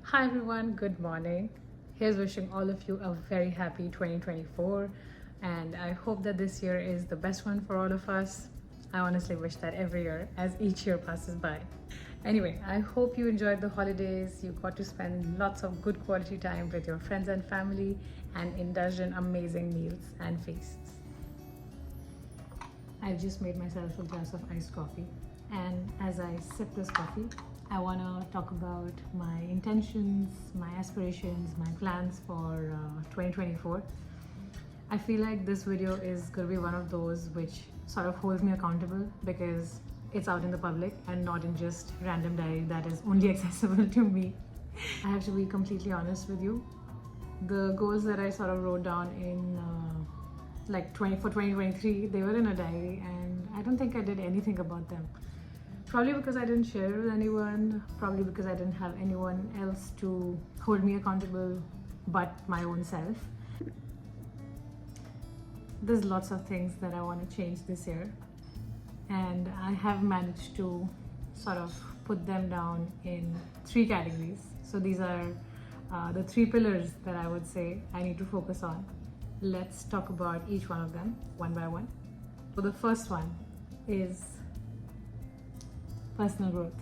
Hi everyone, good morning. Here's wishing all of you a very happy 2024, and I hope that this year is the best one for all of us. I honestly wish that every year as each year passes by. Anyway, I hope you enjoyed the holidays. You got to spend lots of good quality time with your friends and family and indulge in amazing meals and feasts. I've just made myself a glass of iced coffee, and as I sip this coffee, I want to talk about my intentions, my aspirations, my plans for 2024. I feel like this video is going to be one of those which sort of holds me accountable because it's out in the public and not in just random diary that is only accessible to me. I have to be completely honest with you. The goals that I sort of wrote down in for 2023, they were in a diary and I don't think I did anything about them. Probably because I didn't share it with anyone, probably because I didn't have anyone else to hold me accountable but my own self. There's lots of things that I want to change this year, and I have managed to sort of put them down in 3 categories. So these are the 3 pillars that I would say I need to focus on. Let's talk about each one of them one by one. So the first one is personal growth.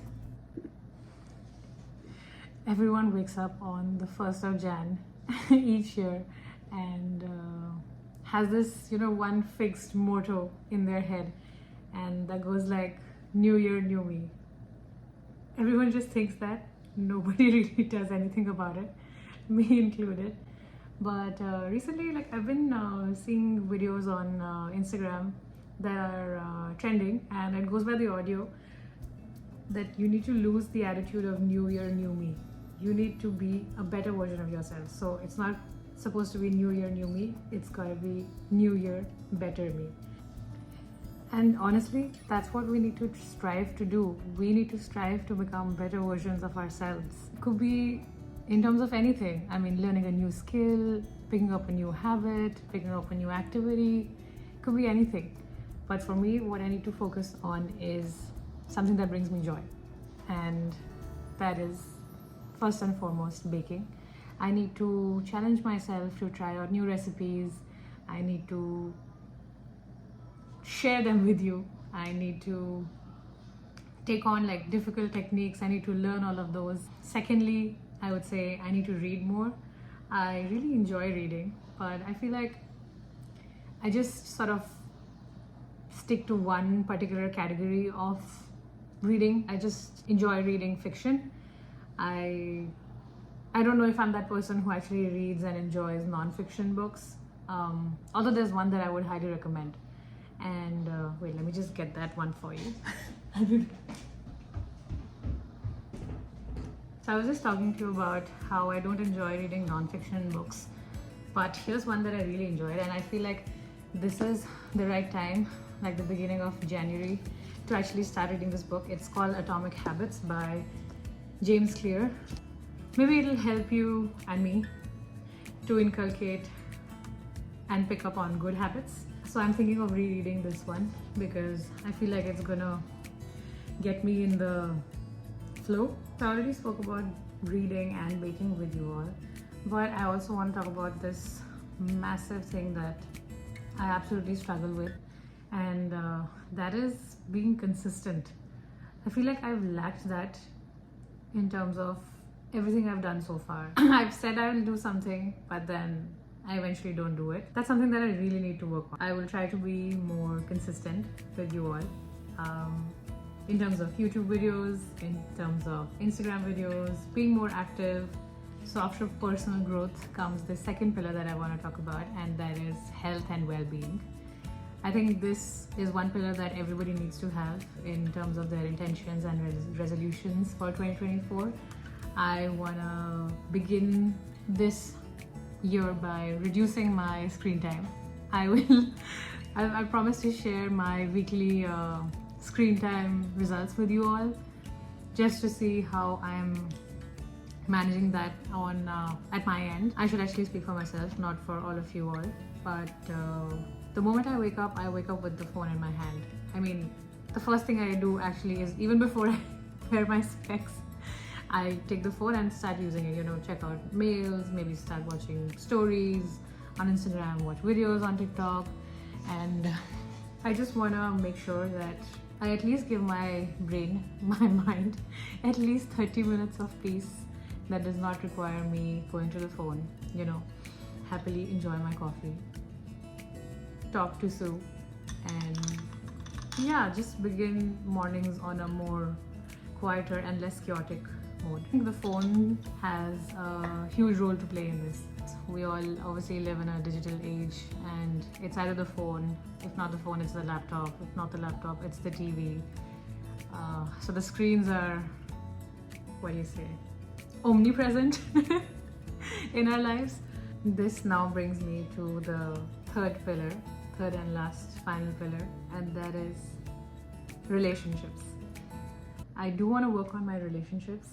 Everyone wakes up on the 1st of Jan each year and has this, one fixed motto in their head, and that goes like, New Year, New Me. Everyone just thinks that. Nobody really does anything about it, me included. But recently, I've been seeing videos on Instagram that are trending, and it goes by the audio that you need to lose the attitude of New Year, New Me. You need to be a better version of yourself. So it's not supposed to be New Year, New Me. It's gotta be New Year, Better Me. And honestly, that's what we need to strive to do. We need to strive to become better versions of ourselves. It could be in terms of anything. I mean, learning a new skill, picking up a new habit, picking up a new activity. It could be anything. But for me, what I need to focus on is something that brings me joy, and that is first and foremost baking. I need to challenge myself to try out new recipes. I need to share them with you. I need to take on difficult techniques. I need to learn all of those. Secondly, I would say I need to read more. I really enjoy reading, but I feel like I just sort of stick to one particular category of reading. I just enjoy reading fiction. I don't know if I'm that person who actually reads and enjoys non-fiction books. Although there's one that I would highly recommend. And wait, let me just get that one for you. So I was just talking to you about how I don't enjoy reading non-fiction books, but here's one that I really enjoyed, and I feel like this is the right time, like the beginning of January, to actually start reading this book. It's called Atomic Habits by James Clear. Maybe it'll help you and me to inculcate and pick up on good habits. So I'm thinking of rereading this one because I feel like it's gonna get me in the flow. So I already spoke about reading and baking with you all, but I also want to talk about this massive thing that I absolutely struggle with, and that is being consistent. I feel like I've lacked that in terms of everything I've done so far. I've said I will do something, but then I eventually don't do it. That's something that I really need to work on. I will try to be more consistent with you all. In terms of YouTube videos, in terms of Instagram videos, being more active. So after personal growth comes the second pillar that I want to talk about, and that is health and well-being. I think this is one pillar that everybody needs to have in terms of their intentions and resolutions for 2024. I want to begin this year by reducing my screen time. I promise to share my weekly screen time results with you all, just to see how I'm managing that on at my end. I should actually speak for myself, not for all of you all, but the moment I wake up with the phone in my hand. I mean, the first thing I do actually is, even before I wear my specs, I take the phone and start using it, you know, check out mails, maybe start watching stories on Instagram, watch videos on TikTok, and I just want to make sure that I at least give my brain, my mind, at least 30 minutes of peace that does not require me going to the phone, you know, happily enjoy my coffee, talk to Sue, and yeah, just begin mornings on a more quieter and less chaotic mode. I think the phone has a huge role to play in this. We all obviously live in a digital age, and it's either the phone, if not the phone, it's the laptop, if not the laptop, it's the TV. So the screens are, what do you say, omnipresent in our lives. This now brings me to the third and last final pillar, and that is relationships. I do want to work on my relationships.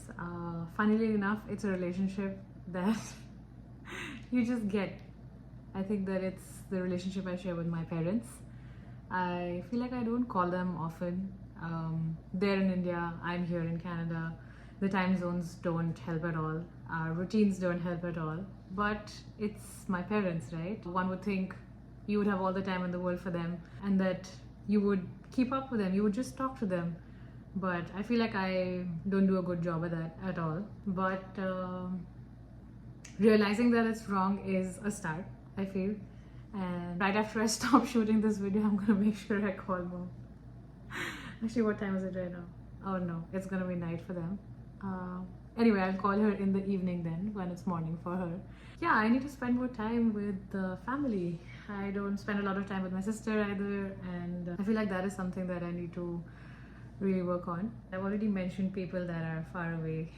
Funnily enough, it's a relationship that you just get. I think that it's the relationship I share with my parents. I feel like I don't call them often. They're in India, I'm here in Canada. The time zones don't help at all. Our routines don't help at all. But it's my parents, right? One would think you would have all the time in the world for them and that you would keep up with them, you would just talk to them. But I feel like I don't do a good job at that at all. But realizing that it's wrong is a start, I feel. And right after I stop shooting this video, I'm gonna make sure I call mom. Actually, what time is it right now? Oh no, it's gonna be night for them. Anyway, I'll call her in the evening then, when it's morning for her. Yeah, I need to spend more time with the family. I don't spend a lot of time with my sister either, and I feel like that is something that I need to really work on. I've already mentioned people that are far away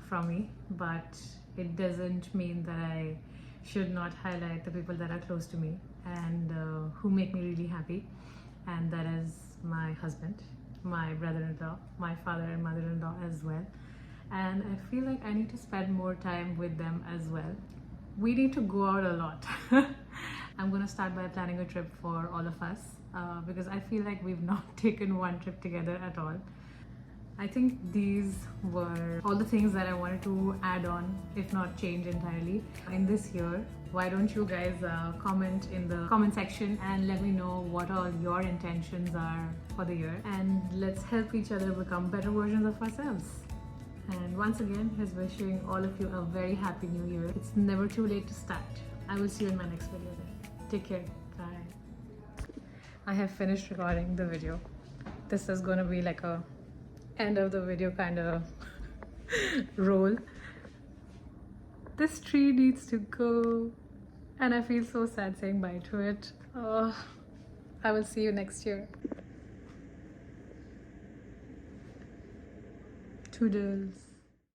from me, but it doesn't mean that I should not highlight the people that are close to me and who make me really happy, and that is my husband, my brother-in-law, my father and mother-in-law as well. And I feel like I need to spend more time with them as well. We need to go out a lot. I'm gonna start by planning a trip for all of us because I feel like we've not taken one trip together at all. I think these were all the things that I wanted to add on, if not change entirely, in this year. Why don't you guys comment in the comment section and let me know what all your intentions are for the year, and let's help each other become better versions of ourselves. And once again, here's wishing all of you a very happy new year. It's never too late to start. I will see you in my next video then. Take care. Bye. I have finished recording the video. This is going to be like a end of the video kind of roll. This tree needs to go, and I feel so sad saying bye to it. I will see you next year. Toodles.